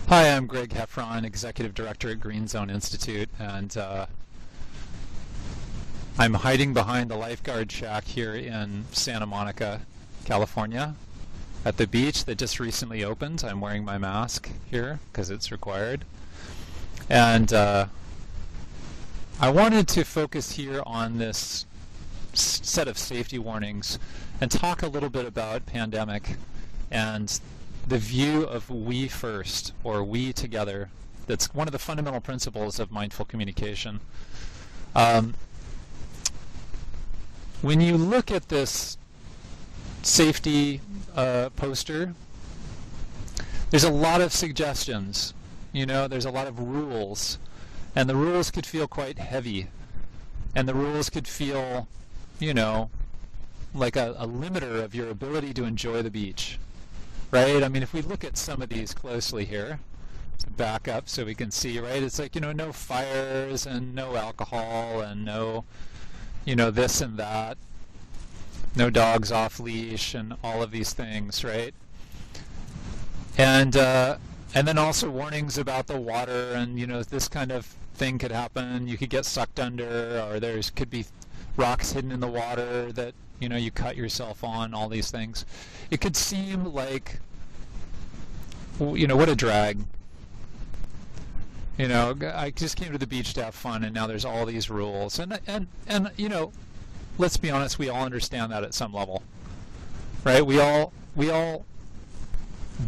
Hi, I'm Greg Heffron, Executive Director at Green Zone Institute, and I'm hiding behind the lifeguard shack here in Santa Monica, California, at the beach that just recently opened. I'm wearing my mask here because it's required. And I wanted to focus here on this set of safety warnings and talk a little bit about pandemic and the view of we first, or we together. That's one of the fundamental principles of mindful communication. When you look at this safety poster, there's a lot of suggestions. There's a lot of rules, and the rules could feel quite heavy, and the rules could feel, like a limiter of your ability to enjoy the beach. Right? I mean, if we look at some of these closely here, let's back up so we can see, right? It's like, no fires and no alcohol and no, this and that, no dogs off leash and all of these things, right? And then also warnings about the water and, this kind of thing could happen. You could get sucked under, or could be rocks hidden in the water that, you cut yourself on, all these things. It could seem like, what a drag. I just came to the beach to have fun, and now there's all these rules. And let's be honest, we all understand that at some level, right? We all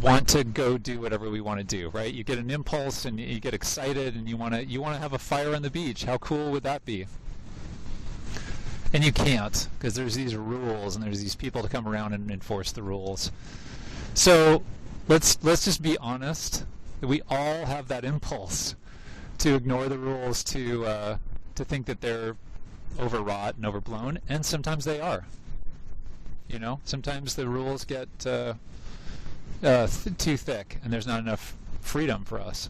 want to go do whatever we want to do, right? You get an impulse, and you get excited, and you want to have a fire on the beach. How cool would that be? And you can't, because there's these rules and there's these people to come around and enforce the rules. So let's just be honest. We all have that impulse to ignore the rules, to think that they're overwrought and overblown, and sometimes they are. Sometimes the rules get too thick, and there's not enough freedom for us,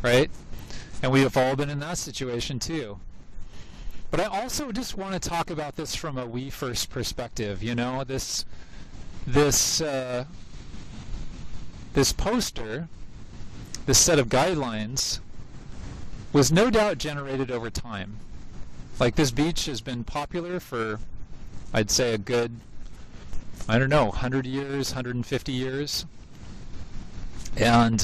right? And we have all been in that situation too. But I also just want to talk about this from a we first perspective. This poster, this set of guidelines, was no doubt generated over time. Like, this beach has been popular for, I'd say, a good, 100 years, 150 years. And,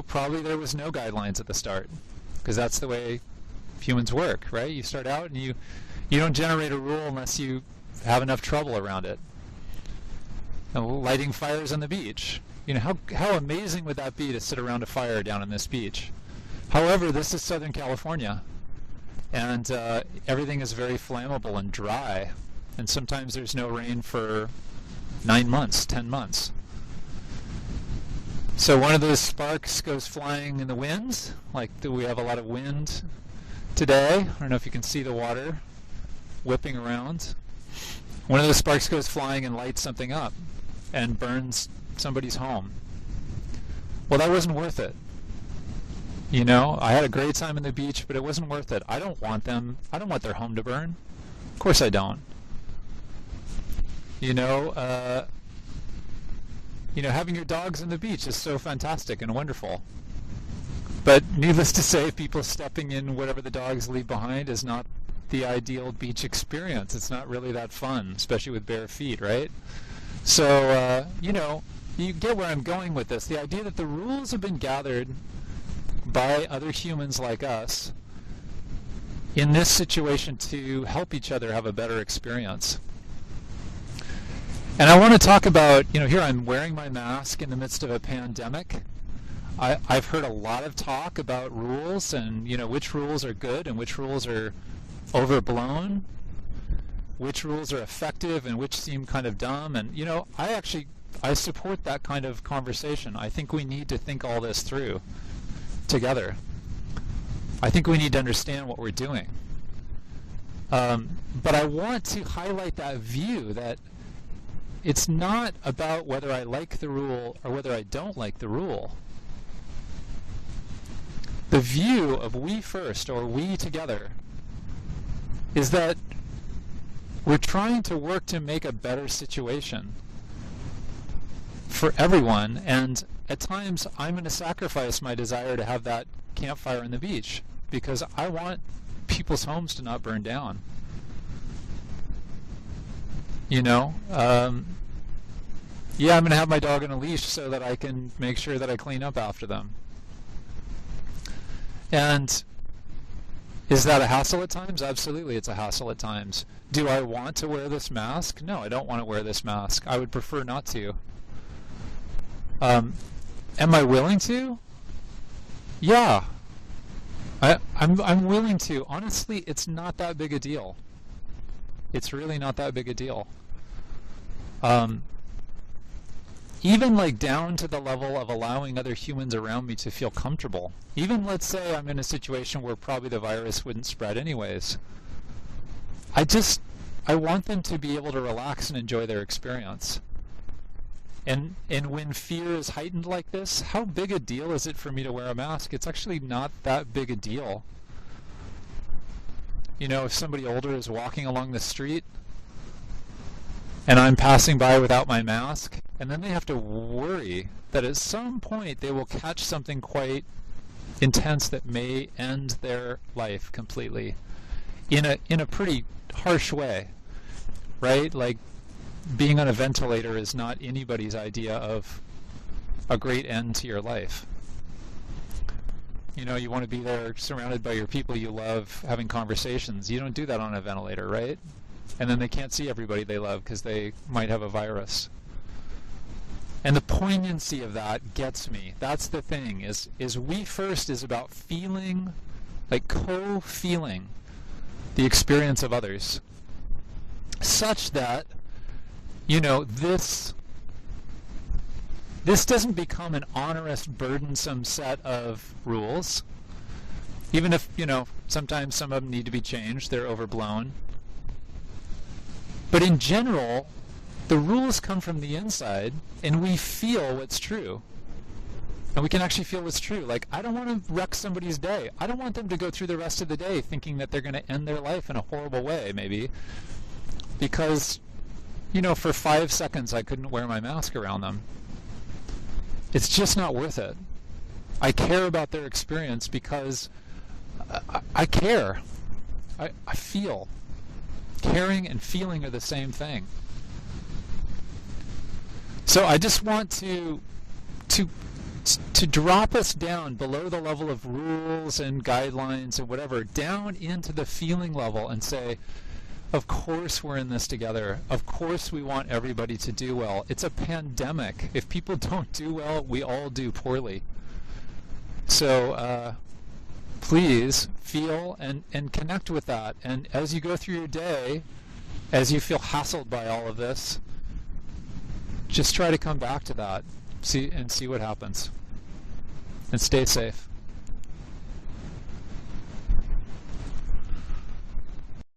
probably there was no guidelines at the start, because that's the way humans work, right? You start out and you don't generate a rule unless you have enough trouble around it. Lighting fires on the beach. How amazing would that be to sit around a fire down on this beach? However, this is Southern California, and everything is very flammable and dry, and sometimes there's no rain for 9 months, 10 months. So one of those sparks goes flying in the wind, like we have a lot of wind today. I don't know if you can see the water whipping around. One of those sparks goes flying and lights something up and burns somebody's home. Well, that wasn't worth it. I had a great time on the beach, but it wasn't worth it. I don't want their home to burn. Of course I don't. Having your dogs on the beach is so fantastic and wonderful. But needless to say, people stepping in whatever the dogs leave behind is not the ideal beach experience. It's not really that fun, especially with bare feet, right? So, you get where I'm going with this. The idea that the rules have been gathered by other humans like us in this situation to help each other have a better experience. And I want to talk about, here I'm wearing my mask in the midst of a pandemic. I've heard a lot of talk about rules and, which rules are good and which rules are overblown, which rules are effective and which seem kind of dumb. And, I support that kind of conversation. I think we need to think all this through together. I think we need to understand what we're doing. But I want to highlight that view that it's not about whether I like the rule or whether I don't like the rule. The view of we first, or we together, is that we're trying to work to make a better situation for everyone, and at times I'm going to sacrifice my desire to have that campfire on the beach because I want people's homes to not burn down. You know, yeah, I'm going to have my dog on a leash so that I can make sure that I clean up after them. And is that a hassle at times? Absolutely, it's a hassle at times. Do I want to wear this mask? No, I don't want to wear this mask. I would prefer not to. Am I willing to? Yeah. I'm willing to. Honestly, it's not that big a deal. It's really not that big a deal. Even like down to the level of allowing other humans around me to feel comfortable. Even let's say I'm in a situation where probably the virus wouldn't spread anyways. I want them to be able to relax and enjoy their experience. And when fear is heightened like this, how big a deal is it for me to wear a mask? It's actually not that big a deal. You know, if somebody older is walking along the street and I'm passing by without my mask, and then they have to worry that at some point they will catch something quite intense that may end their life completely in a pretty harsh way, right? Like being on a ventilator is not anybody's idea of a great end to your life. You know, you want to be there surrounded by your people you love, having conversations. You don't do that on a ventilator, right? And then they can't see everybody they love because they might have a virus. And the poignancy of that gets me. That's the thing, is We First is about feeling, like co-feeling the experience of others. Such that, you know, this doesn't become an onerous, burdensome set of rules. Even if, you know, sometimes some of them need to be changed, they're overblown. But in general, the rules come from the inside, and we feel what's true. And we can actually feel what's true. Like, I don't want to wreck somebody's day. I don't want them to go through the rest of the day thinking that they're going to end their life in a horrible way, maybe. Because, you know, for 5 seconds I couldn't wear my mask around them. It's just not worth it. I care about their experience because I care. I feel. Caring and feeling are the same thing. So I just want to drop us down below the level of rules and guidelines and whatever, down into the feeling level and say, of course we're in this together. Of course we want everybody to do well. It's a pandemic. If people don't do well, we all do poorly. So please feel and connect with that. And as you go through your day, as you feel hassled by all of this, just try to come back to that. See what happens. And stay safe.